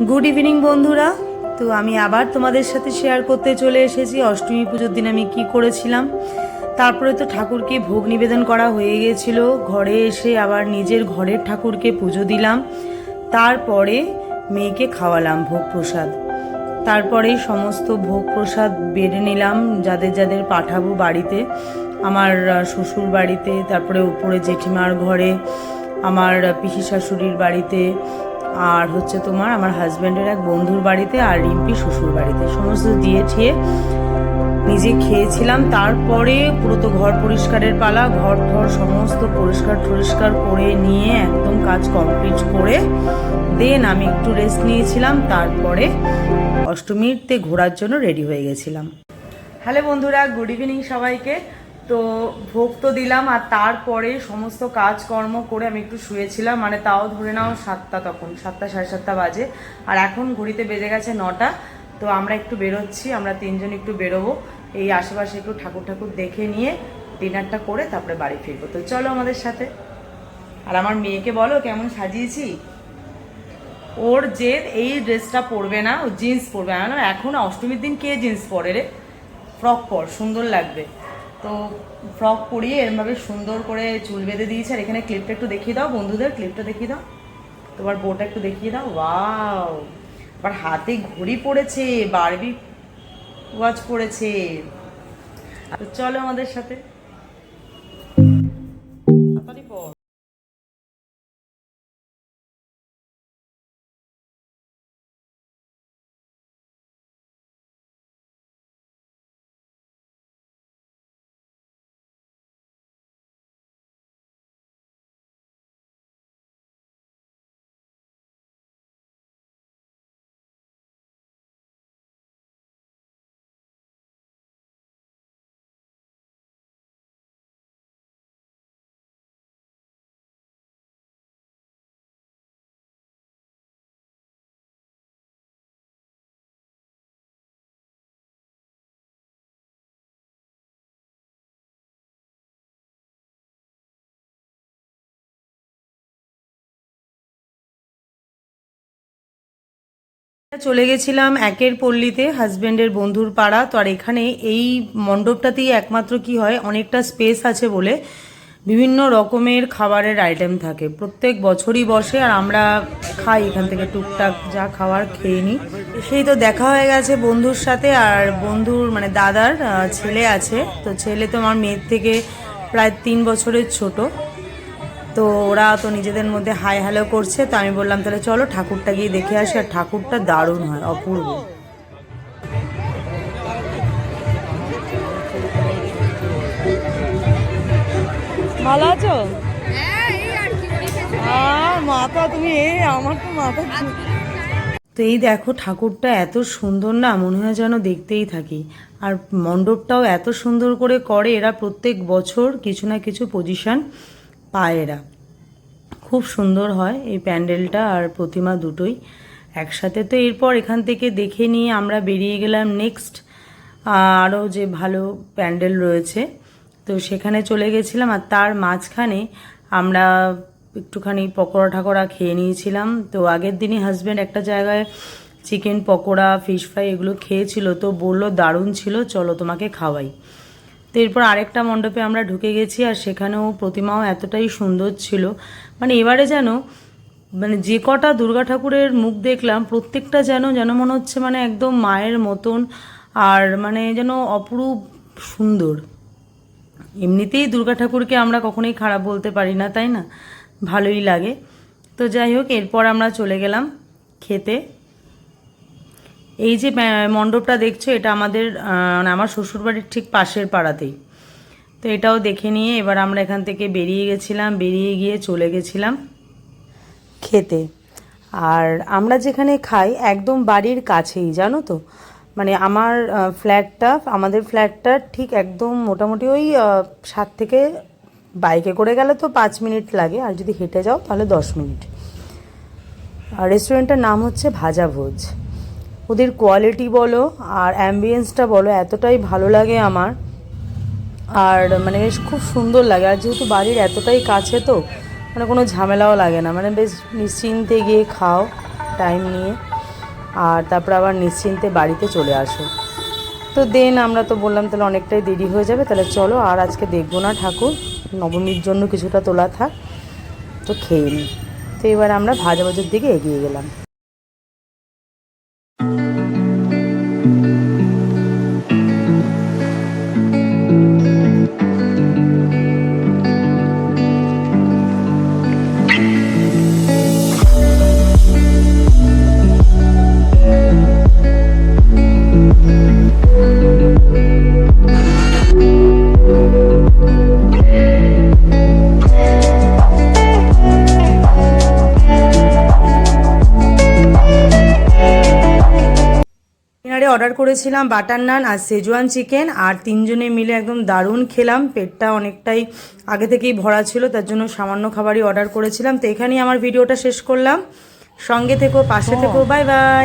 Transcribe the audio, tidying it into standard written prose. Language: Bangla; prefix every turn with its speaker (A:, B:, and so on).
A: গুড ইভিনিং বন্ধুরা। তো আমি আবার তোমাদের সাথে শেয়ার করতে চলে এসেছি অষ্টমী পুজোর দিন আমি কি করেছিলাম। তারপরে তো ঠাকুরকে ভোগ নিবেদন করা হয়ে গিয়েছিল, ঘরে এসে আবার নিজের ঘরের ঠাকুরকে পুজো দিলাম, তারপরে মেয়েকে খাওয়ালাম ভোগ প্রসাদ। তারপরে সমস্ত ভোগ প্রসাদ বেড়ে নিলাম, যাদের যাদের পাঠাবো বাড়িতে, আমার শ্বশুর বাড়িতে, তারপরে উপরে জেঠিমার ঘরে, আমার পিসি শাশুড়ির বাড়িতে, আর হচ্ছে তোমার আমার হাজব্যান্ডের এক বন্ধুর বাড়িতে, আর রিম্পি শ্বশুর বাড়িতে, সমস্ত দিয়ে ঠিয়ে নিজে খেয়েছিলাম। তারপরে পুরো তো ঘর পরিষ্কারের পালা, ঘর ধর সমস্ত পরিষ্কার করে নিয়ে একদম কাজ কমপ্লিট করে দেন আমি একটু রেস্ট নিয়েছিলাম। তারপরে অষ্টমীতে ঘোরার জন্য রেডি হয়ে গেছিলাম। হ্যালো বন্ধুরা, গুড ইভিনিং সবাইকে। তো ভোগ তো দিলাম, আর তারপরে সমস্ত কাজকর্ম করে আমি একটু শুয়েছিলাম, মানে তাও ধরে নাও 7টা, তখন 7টা সাড়ে 7টা বাজে, আর এখন ঘড়িতে বেজে গেছে 9টা। তো আমরা একটু বেরোচ্ছি, আমরা তিনজন একটু বেরোবো, এই আশেপাশে একটু ঠাকুর দেখে নিয়ে ডিনারটা করে তারপরে বাড়ি ফিরবো। তো চলো আমাদের সাথে। আর আমার মেয়েকে বলো কেমন সাজিয়েছি। ওর যে এই ড্রেসটা পরবে না, ও জিন্স পরবে। এখন অষ্টমীর দিন কে জিন্স পরে রে, ফ্রক পর, সুন্দর লাগবে। তো ফ্রক পরিয়ে এরমভাবে সুন্দর করে চুল বেঁধে দিয়েছে। আর এখানে ক্লিপটা একটু দেখিয়ে দাও বন্ধুদের, ক্লিপটা দেখিয়ে দাও, তোমার বউটা একটু দেখিয়ে দাও। ওয়াও, আবার হাতে ঘড়ি পড়েছে, বারবি ওয়াচ পড়েছে। তো চলো আমাদের সাথে। তাড়াতাড়ি পর। চলে গেছিলাম একের পল্লীতে, হাজব্যান্ডের বন্ধুর পাড়া। তো আর এখানে এই মণ্ডপটাতেই একমাত্র কি হয়, অনেকটা স্পেস আছে বলে বিভিন্ন রকমের খাবারের আইটেম থাকে, প্রত্যেক বছরই বসে, আর আমরা খাই এখান থেকে টুকটাক যা খাওয়ার খেয়ে নিই। সেই তো দেখা হয়ে গেছে বন্ধুর সাথে, আর বন্ধুর মানে দাদার ছেলে আছে, তো ছেলে তো আমার মেয়ের থেকে প্রায় 3 বছরের ছোট। তো ওরা তো নিজেদের মধ্যে হাই হ্যালো করছে, তো আমি বললাম তাহলে চলো ঠাকুরটা গিয়ে দেখে আসি। আর ঠাকুরটা দারুণ হয়, অপূর্ব। ভালো আছো? আর মাথা তুমি, আমার তো মাথা। তো এই দেখো ঠাকুরটা এত সুন্দর না, মনে হয় যেন দেখতেই থাকি। আর মণ্ডপটাও এত সুন্দর করে এরা, প্রত্যেক বছর কিছু না কিছু পজিশন পায় এরা। খুব সুন্দর হয় এই প্যান্ডেলটা আর প্রতিমা দুটোই একসাথে। তো এরপর এখান থেকে দেখে নিয়ে আমরা বেরিয়ে গেলাম নেক্সট আরও যে ভালো প্যান্ডেল রয়েছে, তো সেখানে চলে গেছিলাম। আর তার মাঝখানে আমরা একটুখানি পকোড়া ঠাকোড়া খেয়ে নিয়েছিলাম। তো আগের দিনই হাজব্যান্ড একটা জায়গায় চিকেন পকোড়া, ফিশ ফ্রাই এগুলো খেয়েছিল, তো বললো দারুণ ছিল, চলো তোমাকে খাওয়াই। তো এরপর আরেকটা মণ্ডপে আমরা ঢুকে গেছি, আর সেখানেও প্রতিমাও এতটাই সুন্দর ছিল, মানে এবারে যেন মানে যে কটা দুর্গা ঠাকুরের মুখ দেখলাম প্রত্যেকটা যেন যেন মনে হচ্ছে মানে একদম মায়ের মতন, আর মানে যেন অপরূপ সুন্দর। এমনিতেই দুর্গা ঠাকুরকে আমরা কখনোই খারাপ বলতে পারি না, তাই না, ভালোই লাগে। তো যাই হোক, এরপর আমরা চলে গেলাম খেতে। এই যে মণ্ডপটা দেখছো, এটা আমাদের আমার শ্বশুরবাড়ির ঠিক পাশের পাড়াতেই। তো এটাও দেখে নিয়ে এবার আমরা এখান থেকে বেরিয়ে গেছিলাম, বেরিয়ে গিয়ে চলে গেছিলাম খেতে। আর আমরা যেখানে খাই একদম বাড়ির কাছেই, জানো তো, মানে আমাদের ফ্ল্যাটটা ঠিক একদম মোটামুটি ওই 7 থেকে, বাইকে করে গেলে তো 5 মিনিট লাগে, আর যদি হেঁটে যাও তাহলে 10 মিনিট। আর রেস্টুরেন্টটার নাম হচ্ছে ভাজা ভোজ। ওদের কোয়ালিটি বলো আর অ্যাম্বিয়েন্সটা বলো এতটাই ভালো লাগে আমার, আর মানে বেশ খুব সুন্দর লাগে। আর যেহেতু বাড়ির এতটাই কাছে, তো মানে কোনো ঝামেলাও লাগে না, মানে বেশ নিশ্চিন্তে গিয়ে খাও টাইম নিয়ে। আর তারপর আবার নিশ্চিন্তে বাড়িতে চলে আসো। তো দেন আমরা তো বললাম তাহলে অনেকটাই দেরি হয়ে যাবে, তাহলে চলো আর আজকে দেখবো না ঠাকুর, নবমীর জন্য কিছুটা তোলা থাক, তো খেয়ে নিই। তো এবার আমরা ভাজাভাজির দিকে এগিয়ে গেলাম। ডিনারে অর্ডার করেছিলাম বাটার নান আর সেজওয়ান চিকেন, আর তিনজনে মিলে একদম দারুণ খেলাম। পেটটা অনেকটাই আগে থেকেই ভরা ছিল, তার জন্য সামান্য খাবারই অর্ডার করেছিলাম। তো এখানেই আমার ভিডিওটা শেষ করলাম। সঙ্গে থেকো, পাশে থেকো, বাই বাই।